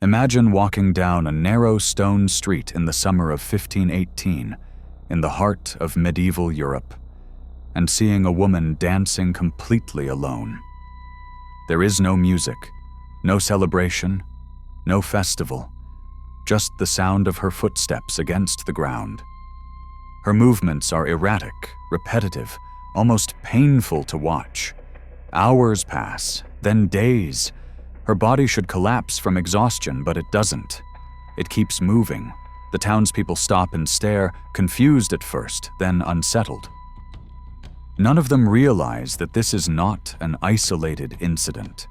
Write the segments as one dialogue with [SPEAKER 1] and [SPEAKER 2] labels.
[SPEAKER 1] Imagine walking down a narrow stone street in the summer of 1518, in the heart of medieval Europe, and seeing a woman dancing completely alone. There is no music, no celebration, no festival, just the sound of her footsteps against the ground. Her movements are erratic, repetitive, almost painful to watch. Hours pass, then days. Her body should collapse from exhaustion, but it doesn't. It keeps moving. The townspeople stop and stare, confused at first, then unsettled. None of them realize that this is not an isolated incident.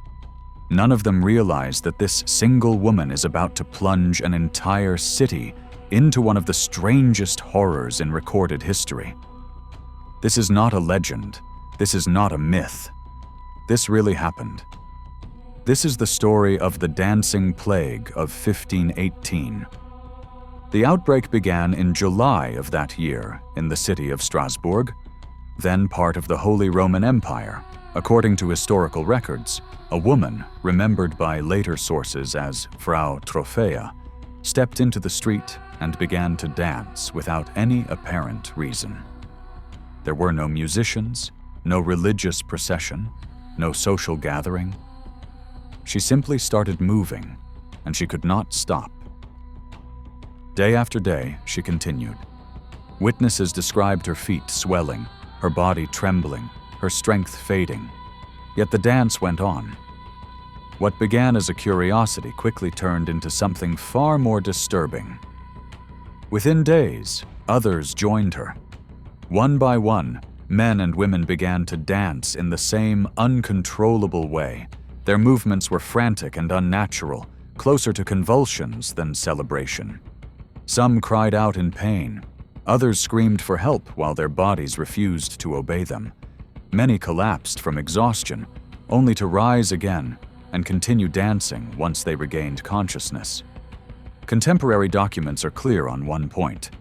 [SPEAKER 1] None of them realize that this single woman is about to plunge an entire city into one of the strangest horrors in recorded history. This is not a legend. This is not a myth. This really happened. This is the story of the dancing plague of 1518. The outbreak began in July of that year in the city of Strasbourg, then part of the Holy Roman Empire. According to historical records, a woman, remembered by later sources as Frau Trophäa, stepped into the street and began to dance without any apparent reason. There were no musicians, no religious procession, no social gathering. She simply started moving, and she could not stop. Day after day, she continued. Witnesses described her feet swelling, her body trembling, her strength fading. Yet the dance went on. What began as a curiosity quickly turned into something far more disturbing. Within days, others joined her. One by one, men and women began to dance in the same uncontrollable way. Their movements were frantic and unnatural, closer to convulsions than celebration. Some cried out in pain. Others screamed for help while their bodies refused to obey them. Many collapsed from exhaustion, only to rise again and continue dancing once they regained consciousness. Contemporary documents are clear on one point.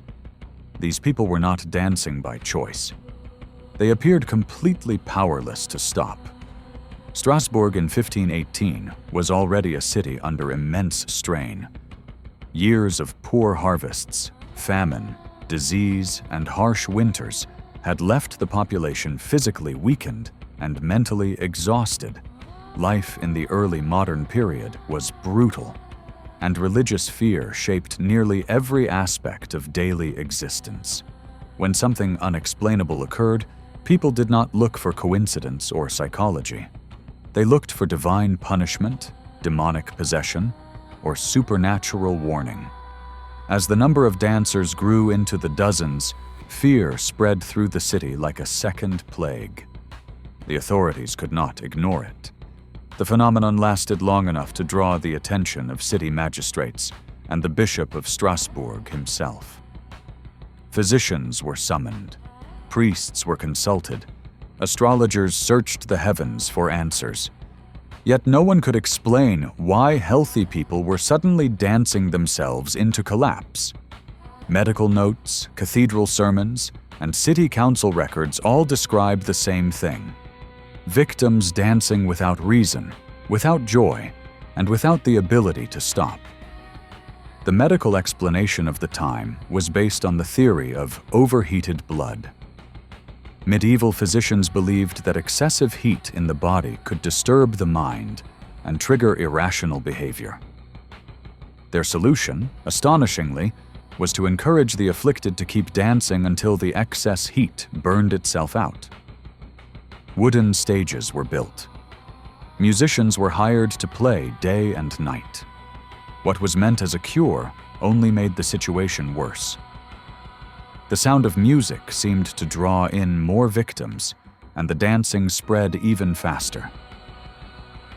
[SPEAKER 1] These people were not dancing by choice. They appeared completely powerless to stop. Strasbourg in 1518 was already a city under immense strain. Years of poor harvests, famine, disease, and harsh winters had left the population physically weakened and mentally exhausted. Life in the early modern period was brutal, and religious fear shaped nearly every aspect of daily existence. When something unexplainable occurred, people did not look for coincidence or psychology. They looked for divine punishment, demonic possession, or supernatural warning. As the number of dancers grew into the dozens, fear spread through the city like a second plague. The authorities could not ignore it. The phenomenon lasted long enough to draw the attention of city magistrates and the Bishop of Strasbourg himself. Physicians were summoned. Priests were consulted. Astrologers searched the heavens for answers. Yet no one could explain why healthy people were suddenly dancing themselves into collapse. Medical notes, cathedral sermons, and city council records all describe the same thing. Victims dancing without reason, without joy, and without the ability to stop. The medical explanation of the time was based on the theory of overheated blood. Medieval physicians believed that excessive heat in the body could disturb the mind and trigger irrational behavior. Their solution, astonishingly, was to encourage the afflicted to keep dancing until the excess heat burned itself out. Wooden stages were built. Musicians were hired to play day and night. What was meant as a cure only made the situation worse. The sound of music seemed to draw in more victims, and the dancing spread even faster.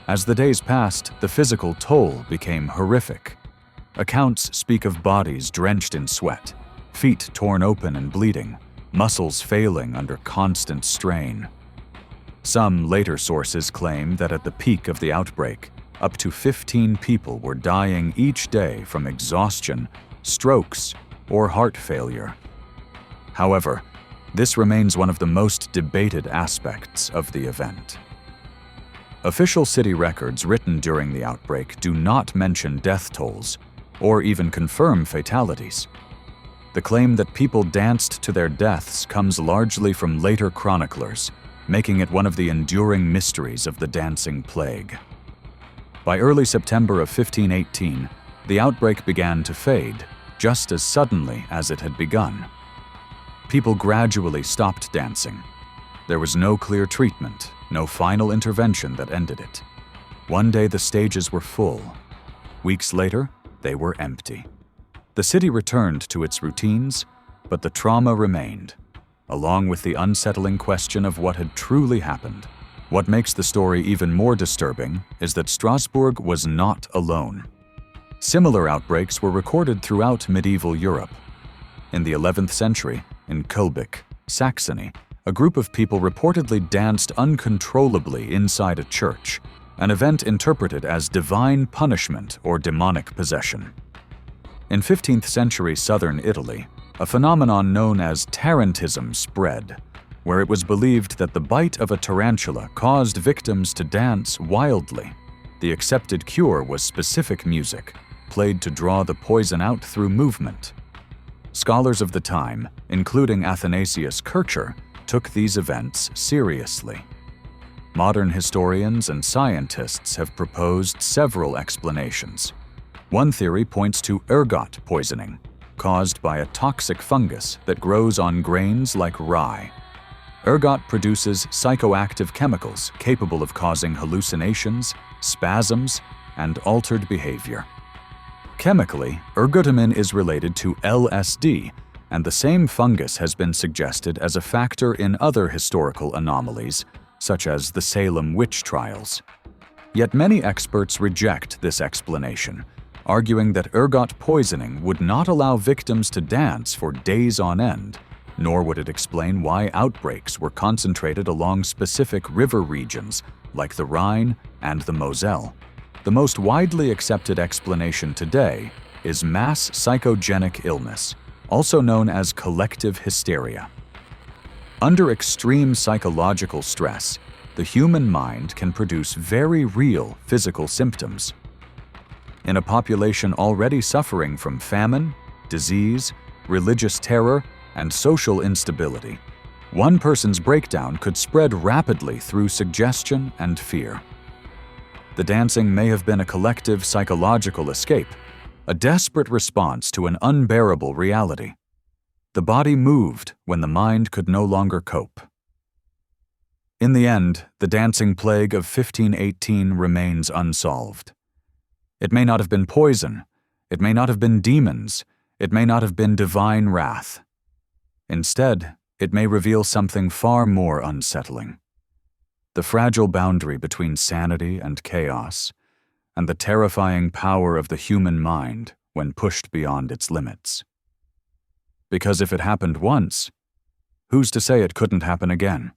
[SPEAKER 1] As the days passed, the physical toll became horrific. Accounts speak of bodies drenched in sweat, feet torn open and bleeding, muscles failing under constant strain. Some later sources claim that at the peak of the outbreak, up to 15 people were dying each day from exhaustion, strokes, or heart failure. However, this remains one of the most debated aspects of the event. Official city records written during the outbreak do not mention death tolls or even confirm fatalities. The claim that people danced to their deaths comes largely from later chroniclers, making it one of the enduring mysteries of the dancing plague. By early September of 1518, the outbreak began to fade, just as suddenly as it had begun. People gradually stopped dancing. There was no clear treatment, no final intervention that ended it. One day the stages were full. Weeks later, they were empty. The city returned to its routines, but the trauma remained, along with the unsettling question of what had truly happened. What makes the story even more disturbing is that Strasbourg was not alone. Similar outbreaks were recorded throughout medieval Europe. In the 11th century, in Kölbek, Saxony, a group of people reportedly danced uncontrollably inside a church, an event interpreted as divine punishment or demonic possession. In 15th century southern Italy, a phenomenon known as tarantism spread, where it was believed that the bite of a tarantula caused victims to dance wildly. The accepted cure was specific music, played to draw the poison out through movement. Scholars of the time, including Athanasius Kircher, took these events seriously. Modern historians and scientists have proposed several explanations. One theory points to ergot poisoning, caused by a toxic fungus that grows on grains like rye. Ergot produces psychoactive chemicals capable of causing hallucinations, spasms, and altered behavior. Chemically, ergotamine is related to LSD, and the same fungus has been suggested as a factor in other historical anomalies, such as the Salem witch trials. Yet many experts reject this explanation, arguing that ergot poisoning would not allow victims to dance for days on end, nor would it explain why outbreaks were concentrated along specific river regions like the Rhine and the Moselle. The most widely accepted explanation today is mass psychogenic illness, also known as collective hysteria. Under extreme psychological stress, the human mind can produce very real physical symptoms. In a population already suffering from famine, disease, religious terror, and social instability, one person's breakdown could spread rapidly through suggestion and fear. The dancing may have been a collective psychological escape, a desperate response to an unbearable reality. The body moved when the mind could no longer cope. In the end, the dancing plague of 1518 remains unsolved. It may not have been poison, it may not have been demons, it may not have been divine wrath. Instead, it may reveal something far more unsettling: the fragile boundary between sanity and chaos, and the terrifying power of the human mind when pushed beyond its limits. Because if it happened once, who's to say it couldn't happen again?